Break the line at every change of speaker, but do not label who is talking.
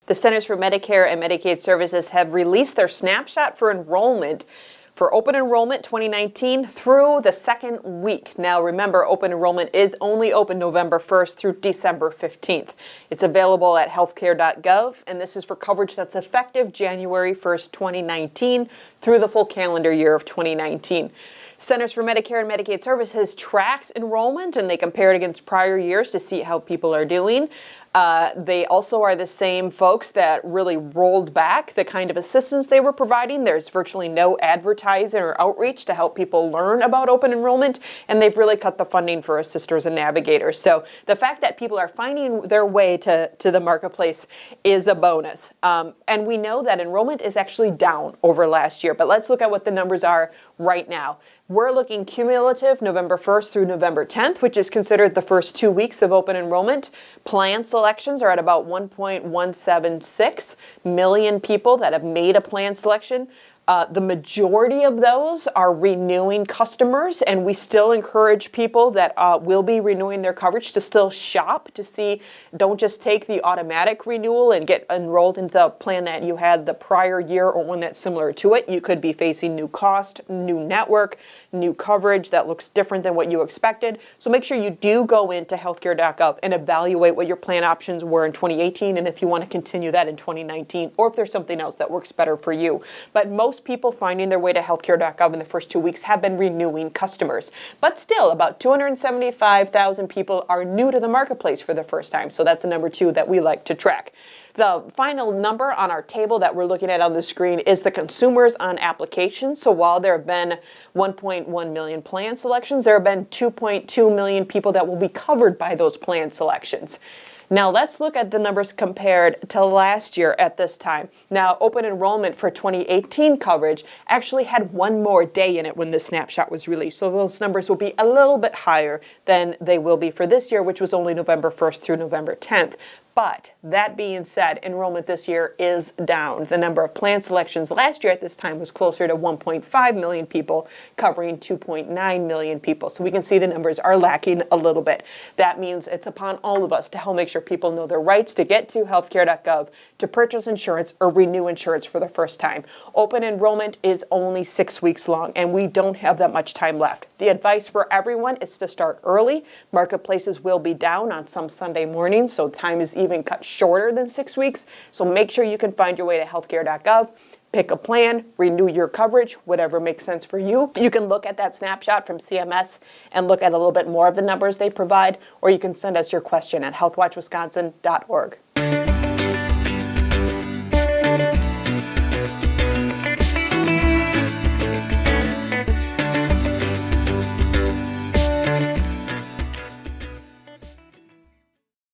The Centers for Medicare and Medicaid Services have released their snapshot for enrollment for Open Enrollment 2019 through the second week. Now remember, Open Enrollment is only open November 1st through December 15th. It's available at Healthcaregov, and this is for coverage that's effective January 1st, 2019 through the full calendar year of 2019. Centers for Medicare and Medicaid Services tracks enrollment, and they compare it against prior years to see how people are doing. They also are the same folks that really rolled back the kind of assistance they were providing. There's virtually no advertising or outreach to help people learn about open enrollment, and they've really cut the funding for assisters and navigators. So the fact that people are finding their way to the marketplace is a bonus. And we know that enrollment is actually down over last year, but let's look at what the numbers are right now. We're looking cumulative November 1st through November 10th, which is considered the first 2 weeks of open enrollment. Plan selections are at about 1.176 million people that have made a plan selection. The majority of those are renewing customers, and we still encourage people that will be renewing their coverage to still shop to see, don't just take the automatic renewal and get enrolled into the plan that you had the prior year or one that's similar to it. You could be facing new cost, new network, new coverage that looks different than what you expected. So make sure you do go into healthcare.gov and evaluate what your plan options were in 2018 and if you want to continue that in 2019 or if there's something else that works better for you. But most people finding their way to healthcare.gov in the first 2 weeks have been renewing customers. But still, about 275,000 people are new to the marketplace for the first time. So that's a number two that we like to track. The final number on our table that we're looking at on the screen is the consumers on application. So while there have been 1.1 million plan selections, there have been 2.2 million people that will be covered by those plan selections. Now let's look at the numbers compared to last year at this time. Now, open enrollment for 2018 coverage actually had one more day in it when the snapshot was released. So those numbers will be a little bit higher than they will be for this year, which was only November 1st through November 10th. But that being said, enrollment this year is down. The number of plan selections last year at this time was closer to 1.5 million people, covering 2.9 million people. So we can see the numbers are lacking a little bit. That means it's upon all of us to help make sure people know their rights to get to healthcare.gov to purchase insurance or renew insurance for the first time. Open enrollment is only 6 weeks long, and we don't have that much time left. The advice for everyone is to start early. Marketplaces will be down on some Sunday mornings, so time is even cut shorter than 6 weeks. So make sure you can find your way to healthcare.gov, pick a plan, renew your coverage, whatever makes sense for you. You can look at that snapshot from CMS and look at a little bit more of the numbers they provide, or you can send us your question at healthwatchwisconsin.org.